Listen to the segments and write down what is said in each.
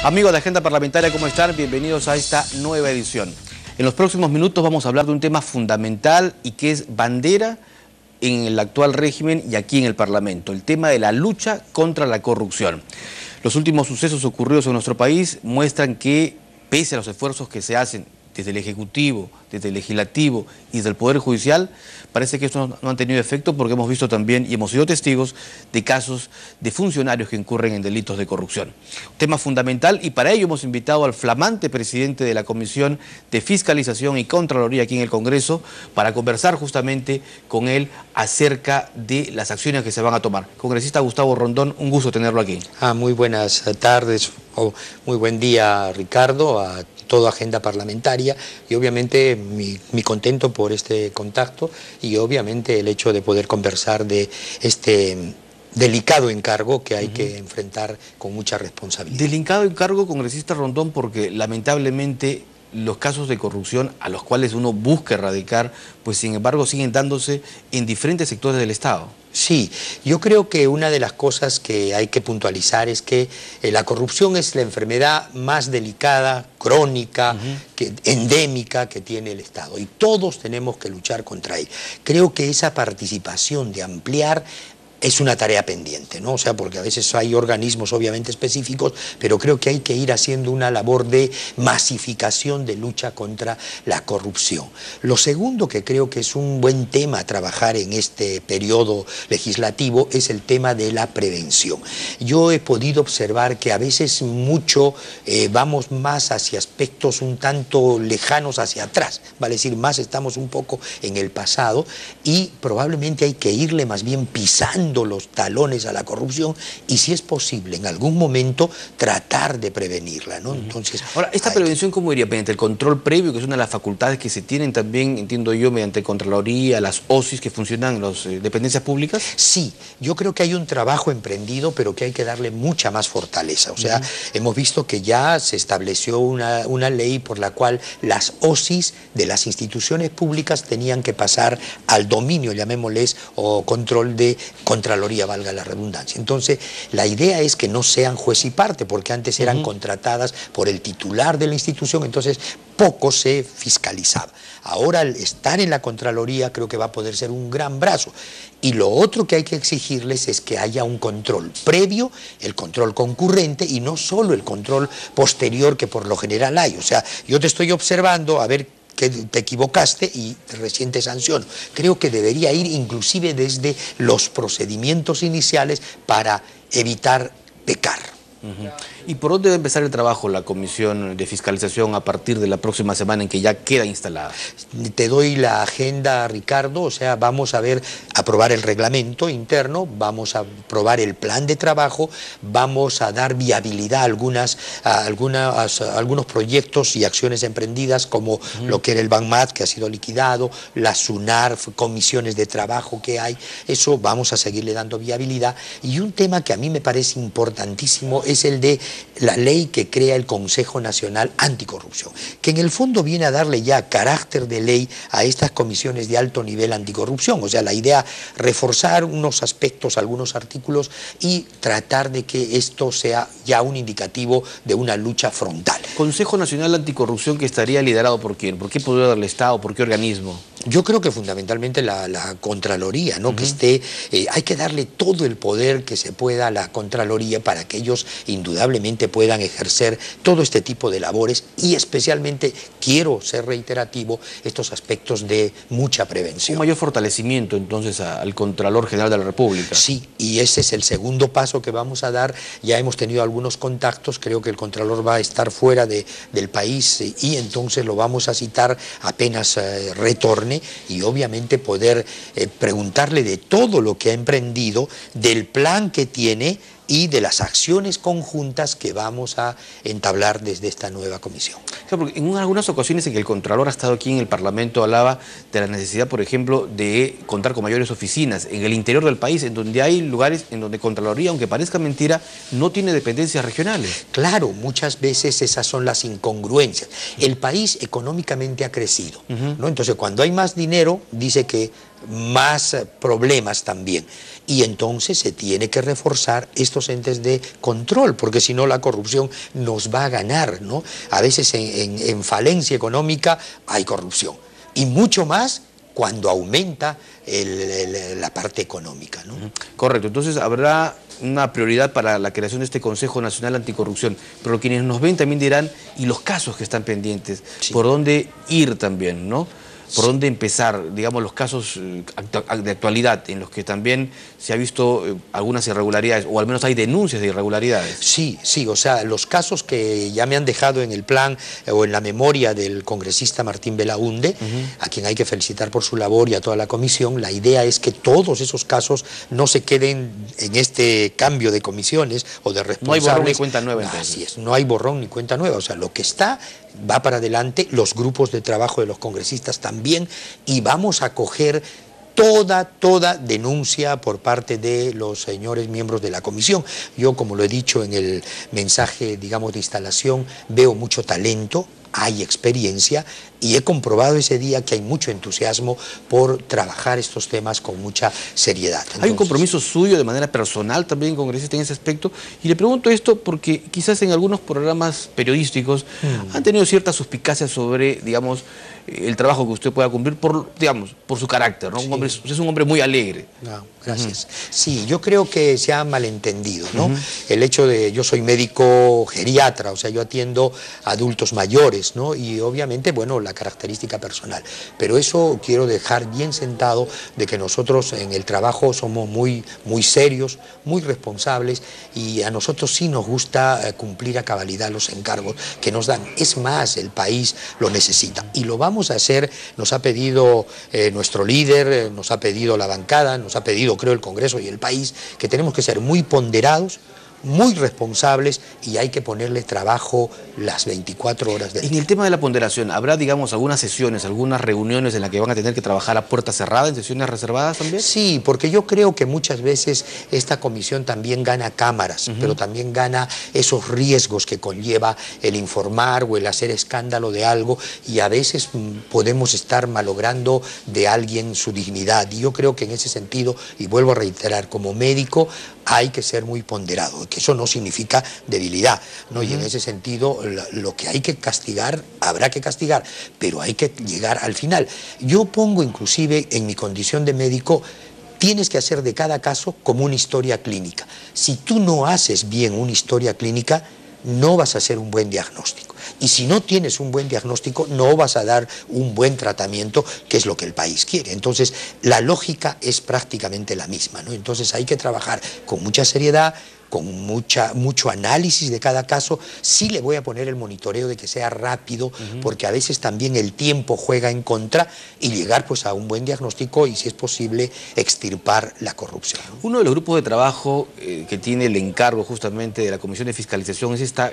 Amigos de Agenda Parlamentaria, ¿cómo están? Bienvenidos a esta nueva edición. En los próximos minutos vamos a hablar de un tema fundamental y que es bandera en el actual régimen y aquí en el Parlamento, el tema de la lucha contra la corrupción. Los últimos sucesos ocurridos en nuestro país muestran que, pese a los esfuerzos que se hacen desde el Ejecutivo, desde el Legislativo y desde el Poder Judicial, parece que estos no han tenido efecto porque hemos visto también y hemos sido testigos de casos de funcionarios que incurren en delitos de corrupción. Tema fundamental, y para ello hemos invitado al flamante presidente de la Comisión de Fiscalización y Contraloría aquí en el Congreso para conversar justamente con él acerca de las acciones que se van a tomar. Congresista Gustavo Rondón, un gusto tenerlo aquí. Muy buenas tardes, muy buen día, Ricardo, a toda Agenda Parlamentaria, y obviamente mi contento por este contacto y obviamente el hecho de poder conversar de este delicado encargo que hay que enfrentar con mucha responsabilidad. Delicado encargo, congresista Rondón, porque lamentablemente los casos de corrupción a los cuales uno busca erradicar, pues sin embargo siguen dándose en diferentes sectores del Estado. Sí, yo creo que una de las cosas que hay que puntualizar es que la corrupción es la enfermedad más delicada, crónica, endémica que tiene el Estado, y todos tenemos que luchar contra ella. Creo que esa participación de ampliar es una tarea pendiente, ¿no? O sea, porque a veces hay organismos obviamente específicos, pero creo que hay que ir haciendo una labor de masificación de lucha contra la corrupción. Lo segundo que creo que es un buen tema a trabajar en este periodo legislativo es el tema de la prevención. Yo he podido observar que a veces vamos más hacia aspectos un tanto lejanos hacia atrás, vale decir, más estamos un poco en el pasado, y probablemente hay que irle más bien pisando los talones a la corrupción y, si es posible, en algún momento tratar de prevenirla, ¿no? Entonces, ahora, ¿esta prevención cómo iría? ¿Mediante el control previo, que es una de las facultades que se tienen también, entiendo yo, mediante Contraloría, las OSIs que funcionan en las dependencias públicas? Sí, yo creo que hay un trabajo emprendido, pero que hay que darle mucha más fortaleza. O sea, hemos visto que ya se estableció una ley por la cual las OSIs de las instituciones públicas tenían que pasar al dominio, llamémosles, o control de Contraloría, valga la redundancia. Entonces, la idea es que no sean juez y parte, porque antes eran contratadas por el titular de la institución, entonces poco se fiscalizaba. Ahora, al estar en la Contraloría, creo que va a poder ser un gran brazo. Y lo otro que hay que exigirles es que haya un control previo, el control concurrente, y no solo el control posterior que por lo general hay. O sea, yo te estoy observando a ver que te equivocaste y recién te sanciono. Creo que debería ir inclusive desde los procedimientos iniciales para evitar pecar. ¿Y por dónde debe empezar el trabajo la Comisión de Fiscalización a partir de la próxima semana en que ya queda instalada? Te doy la agenda, Ricardo. O sea, vamos a aprobar el reglamento interno, vamos a aprobar el plan de trabajo, vamos a dar viabilidad a algunos proyectos y acciones emprendidas, como lo que era el BANMAT, que ha sido liquidado, la SUNAR, comisiones de trabajo que hay. Eso vamos a seguirle dando viabilidad. Y un tema que a mí me parece importantísimo es el de la ley que crea el Consejo Nacional Anticorrupción, que en el fondo viene a darle ya carácter de ley a estas comisiones de alto nivel anticorrupción. O sea, la idea, reforzar unos aspectos, algunos artículos, y tratar de que esto sea ya un indicativo de una lucha frontal. ¿Consejo Nacional Anticorrupción que estaría liderado por quién? ¿Por qué poder del Estado? ¿Por qué organismo? Yo creo que fundamentalmente la Contraloría, ¿no? Que hay que darle todo el poder que se pueda a la Contraloría para que ellos indudablemente puedan ejercer todo este tipo de labores, y especialmente, quiero ser reiterativo, estos aspectos de mucha prevención. Un mayor fortalecimiento entonces al Contralor General de la República. Sí, y ese es el segundo paso que vamos a dar. Ya hemos tenido algunos contactos, creo que el Contralor va a estar fuera del país, y entonces lo vamos a citar apenas retorne, y obviamente poder preguntarle de todo lo que ha emprendido, del plan que tiene y de las acciones conjuntas que vamos a entablar desde esta nueva comisión. Claro, porque en algunas ocasiones en que el Contralor ha estado aquí en el Parlamento hablaba de la necesidad, por ejemplo, de contar con mayores oficinas en el interior del país, en donde hay lugares en donde Contraloría, aunque parezca mentira, no tiene dependencias regionales. Claro, muchas veces esas son las incongruencias. El país económicamente ha crecido, ¿no? Entonces, cuando hay más dinero, dice que más problemas también. Y entonces se tiene que reforzar estos entes de control, porque si no la corrupción nos va a ganar, ¿no? A veces en falencia económica hay corrupción, y mucho más cuando aumenta la parte económica, ¿no? Correcto, entonces habrá una prioridad para la creación de este Consejo Nacional Anticorrupción, pero quienes nos ven también dirán, y los casos que están pendientes, sí, por dónde ir también, ¿no? ¿Por dónde empezar? Digamos, los casos de actualidad en los que también se ha visto algunas irregularidades, o al menos hay denuncias de irregularidades. Sí, sí, o sea, los casos que ya me han dejado en el plan o en la memoria del congresista Martín Belaúnde, a quien hay que felicitar por su labor, y a toda la comisión, la idea es que todos esos casos no se queden en este cambio de comisiones o de responsables. No hay borrón ni cuenta nueva, entonces. Así es, no hay borrón ni cuenta nueva, o sea, lo que está va para adelante, los grupos de trabajo de los congresistas también, y vamos a coger toda denuncia por parte de los señores miembros de la comisión. Yo, como lo he dicho en el mensaje, digamos, de instalación, veo mucho talento, hay experiencia, y he comprobado ese día que hay mucho entusiasmo por trabajar estos temas con mucha seriedad. Entonces, ¿hay un compromiso suyo de manera personal también, congresista, en ese aspecto? Y le pregunto esto porque quizás en algunos programas periodísticos han tenido ciertas suspicacias sobre, digamos, el trabajo que usted pueda cumplir por, digamos, por su carácter, ¿no? Sí. Usted es un hombre muy alegre. No, gracias. Sí, yo creo que se ha malentendido, ¿no? El hecho de, yo soy médico geriatra, o sea, yo atiendo a adultos mayores, ¿no? Y obviamente, bueno, la característica personal. Pero eso quiero dejar bien sentado, de que nosotros en el trabajo somos muy serios, muy responsables, y a nosotros sí nos gusta cumplir a cabalidad los encargos que nos dan. Es más, el país lo necesita, y lo vamos a hacer. Nos ha pedido nuestro líder, nos ha pedido la bancada, nos ha pedido, creo, el Congreso y el país, que tenemos que ser muy ponderados, muy responsables, y hay que ponerle trabajo las 24 horas del día. En el tema de la ponderación, ¿habrá, digamos, algunas sesiones, algunas reuniones en las que van a tener que trabajar a puerta cerrada, en sesiones reservadas también? Sí, porque yo creo que muchas veces esta comisión también gana cámaras, pero también gana esos riesgos que conlleva el informar o el hacer escándalo de algo, y a veces podemos estar malogrando de alguien su dignidad. Y yo creo que en ese sentido, y vuelvo a reiterar, como médico hay que ser muy ponderado, que eso no significa debilidad, ¿no? Y en ese sentido, lo que hay que castigar, habrá que castigar, pero hay que llegar al final. Yo pongo inclusive en mi condición de médico, tienes que hacer de cada caso como una historia clínica. Si tú no haces bien una historia clínica, no vas a hacer un buen diagnóstico. Y si no tienes un buen diagnóstico, no vas a dar un buen tratamiento, que es lo que el país quiere. Entonces, la lógica es prácticamente la misma, ¿no? Entonces hay que trabajar con mucha seriedad, con mucho análisis de cada caso. Sí le voy a poner el monitoreo de que sea rápido, porque a veces también el tiempo juega en contra, y llegar pues a un buen diagnóstico y, si es posible, extirpar la corrupción. Uno de los grupos de trabajo que tiene el encargo justamente de la Comisión de Fiscalización es esta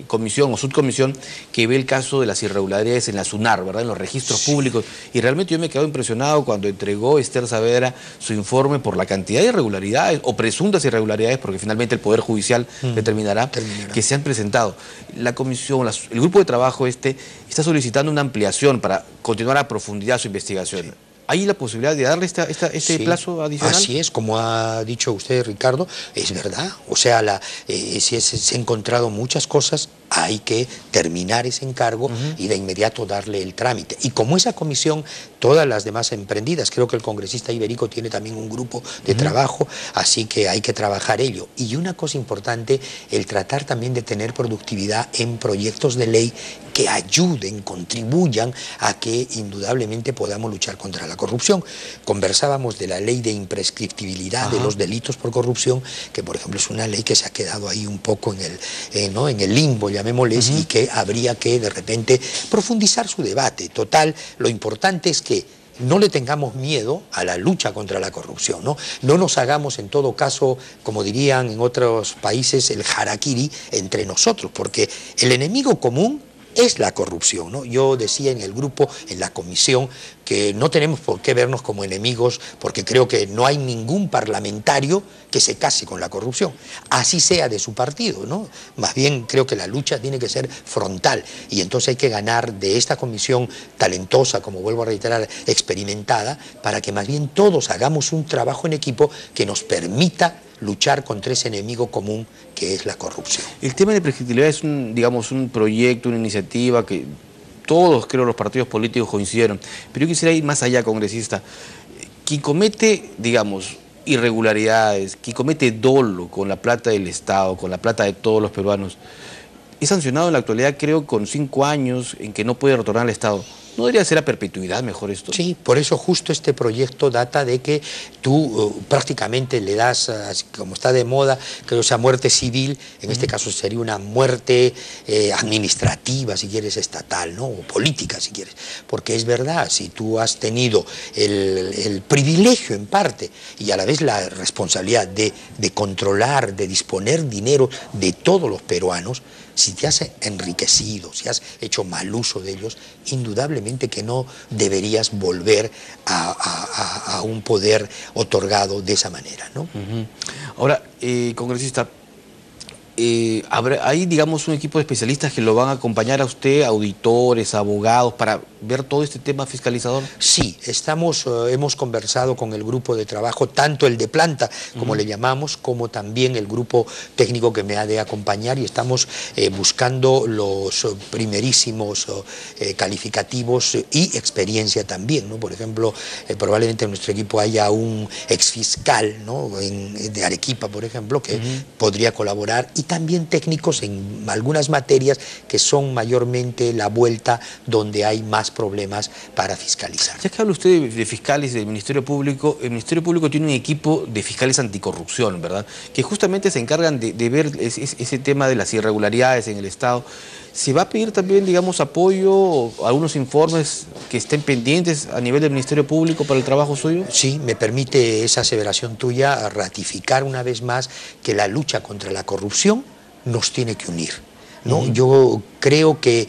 comisión o subcomisión que ve el caso de las irregularidades en la SUNAR, ¿verdad?, en los registros públicos. Y realmente yo me he quedado impresionado cuando entregó Esther Saavedra su informe por la cantidad de irregularidades o presuntas irregularidades, porque finalmente el Poder Judicial determinará que se han presentado. La comisión, el grupo de trabajo está solicitando una ampliación para continuar a profundidad su investigación. Sí. ¿Hay la posibilidad de darle este plazo adicional? Así es, como ha dicho usted, Ricardo, es verdad. O sea, si se han encontrado muchas cosas, hay que terminar ese encargo y de inmediato darle el trámite. Y como esa comisión, todas las demás emprendidas, creo que el congresista Iberico tiene también un grupo de trabajo, así que hay que trabajar ello. Y una cosa importante, el tratar también de tener productividad en proyectos de ley que ayuden, contribuyan a que indudablemente podamos luchar contra la corrupción. Conversábamos de la ley de imprescriptibilidad de los delitos por corrupción, que por ejemplo es una ley que se ha quedado ahí un poco en el limbo, llamémosles, y que habría que de repente profundizar su debate. Total, lo importante es que no le tengamos miedo a la lucha contra la corrupción, ¿no? No nos hagamos, en todo caso, como dirían en otros países, el harakiri entre nosotros, porque el enemigo común es la corrupción, ¿no? Yo decía en el grupo, en la comisión, que no tenemos por qué vernos como enemigos, porque creo que no hay ningún parlamentario que se case con la corrupción, así sea de su partido, ¿no? Más bien creo que la lucha tiene que ser frontal, y entonces hay que ganar de esta comisión talentosa, como vuelvo a reiterar, experimentada, para que más bien todos hagamos un trabajo en equipo que nos permita luchar contra ese enemigo común que es la corrupción. El tema de prescriptibilidad es digamos, un proyecto, una iniciativa que todos, creo, los partidos políticos coincidieron. Pero yo quisiera ir más allá, congresista. Quien comete, digamos, irregularidades, quien comete dolo con la plata del Estado, con la plata de todos los peruanos, es sancionado en la actualidad, creo, con 5 años en que no puede retornar al Estado. ¿No debería ser a perpetuidad mejor esto? Sí, por eso justo este proyecto data de que tú prácticamente le das, como está de moda, creo esa muerte civil, en este caso sería una muerte administrativa, si quieres, estatal, ¿no? O política, si quieres. Porque es verdad, si tú has tenido el privilegio en parte y a la vez la responsabilidad de controlar, de disponer dinero de todos los peruanos, si te has enriquecido, si has hecho mal uso de ellos, indudablemente que no deberías volver a un poder otorgado de esa manera, ¿no? Ahora, congresista, ¿hay, digamos, un equipo de especialistas que lo van a acompañar a usted, auditores, abogados, para ver todo este tema fiscalizador? Sí, hemos conversado con el grupo de trabajo, tanto el de planta, como le llamamos, como también el grupo técnico que me ha de acompañar, y estamos buscando los primerísimos calificativos y experiencia también, ¿no? Por ejemplo, probablemente en nuestro equipo haya un exfiscal, ¿no? De Arequipa, por ejemplo, que podría colaborar, y también técnicos en algunas materias que son mayormente la vuelta donde hay más problemas para fiscalizar. Ya que habla usted de fiscales del Ministerio Público, el Ministerio Público tiene un equipo de fiscales anticorrupción, ¿verdad? Que justamente se encargan de ver ese tema de las irregularidades en el Estado. ¿Se va a pedir también, digamos, apoyo o algunos informes que estén pendientes a nivel del Ministerio Público para el trabajo suyo? Sí, me permite esa aseveración tuya ratificar una vez más que la lucha contra la corrupción nos tiene que unir, ¿no? Yo creo que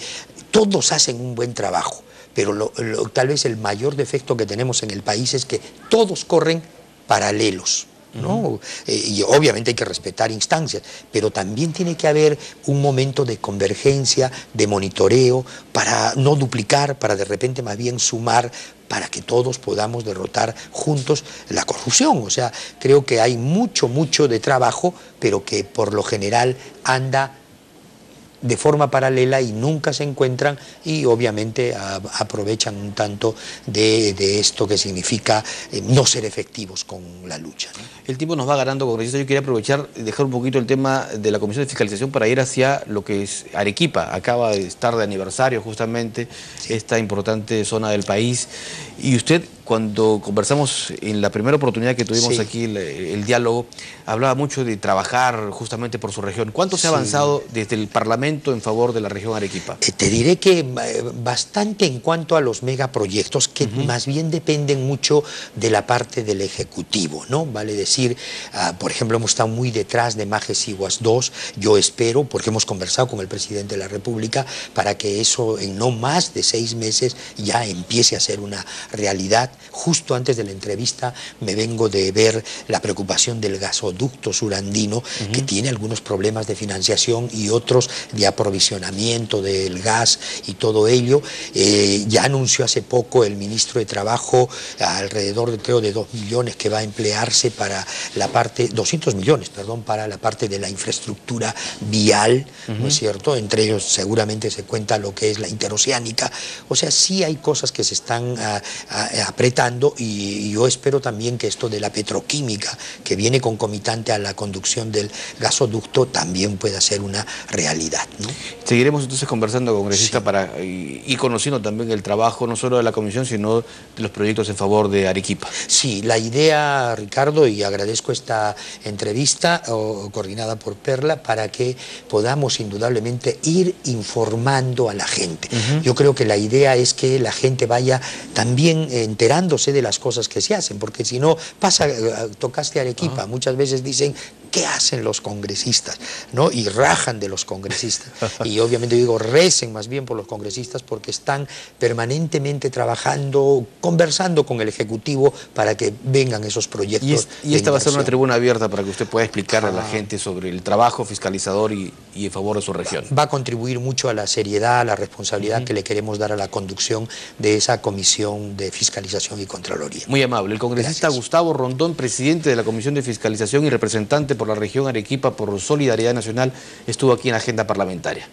todos hacen un buen trabajo, pero tal vez el mayor defecto que tenemos en el país es que todos corren paralelos, ¿no? Y obviamente hay que respetar instancias, pero también tiene que haber un momento de convergencia, de monitoreo, para no duplicar, para de repente más bien sumar, para que todos podamos derrotar juntos la corrupción. O sea, creo que hay mucho de trabajo, pero que por lo general anda de forma paralela y nunca se encuentran, y obviamente aprovechan un tanto de esto que significa no ser efectivos con la lucha, ¿no? El tiempo nos va ganando, congresista. Yo quería aprovechar y dejar un poquito el tema de la Comisión de Fiscalización para ir hacia lo que es Arequipa. Acaba de estar de aniversario justamente esta importante zona del país, y usted, cuando conversamos en la primera oportunidad que tuvimos aquí el diálogo, hablaba mucho de trabajar justamente por su región. ¿Cuánto se ha avanzado desde el Parlamento en favor de la región Arequipa? Te diré que bastante en cuanto a los megaproyectos, que más bien dependen mucho de la parte del Ejecutivo, ¿no? Vale decir, por ejemplo, hemos estado muy detrás de Majes Iguas 2, yo espero, porque hemos conversado con el presidente de la República, para que eso en no más de 6 meses ya empiece a ser una realidad. Justo antes de la entrevista me vengo de ver la preocupación del gasoducto surandino, que tiene algunos problemas de financiación y otros de aprovisionamiento del gas y todo ello. Ya anunció hace poco el ministro de Trabajo alrededor de 2 millones que va a emplearse para la parte, 200 millones, perdón, para la parte de la infraestructura vial, ¿no es cierto? Entre ellos seguramente se cuenta lo que es la interoceánica. O sea, sí hay cosas que se están apretando, y yo espero también que esto de la petroquímica, que viene concomitante a la conducción del gasoducto, también pueda ser una realidad, ¿no? Seguiremos entonces conversando, congresista, para ir conociendo también el trabajo no solo de la comisión, sino de los proyectos en favor de Arequipa. Sí, la idea, Ricardo, y agradezco esta entrevista coordinada por Perla, para que podamos indudablemente ir informando a la gente. Yo creo que la idea es que la gente vaya también enterándose de las cosas que se hacen, porque si no pasa, tocaste Arequipa, muchas veces dicen ¿qué hacen los congresistas? ¿No? Y rajan de los congresistas. Y obviamente digo, recen más bien por los congresistas porque están permanentemente trabajando, conversando con el Ejecutivo para que vengan esos proyectos. Y esta va a ser una tribuna abierta para que usted pueda explicar a la gente sobre el trabajo fiscalizador y en favor de su región. Va a contribuir mucho a la seriedad, a la responsabilidad que le queremos dar a la conducción de esa Comisión de Fiscalización y Contraloría. Muy amable. El congresista Gustavo Rondón, presidente de la Comisión de Fiscalización y representante por la región Arequipa por Solidaridad Nacional, estuvo aquí en la agenda parlamentaria.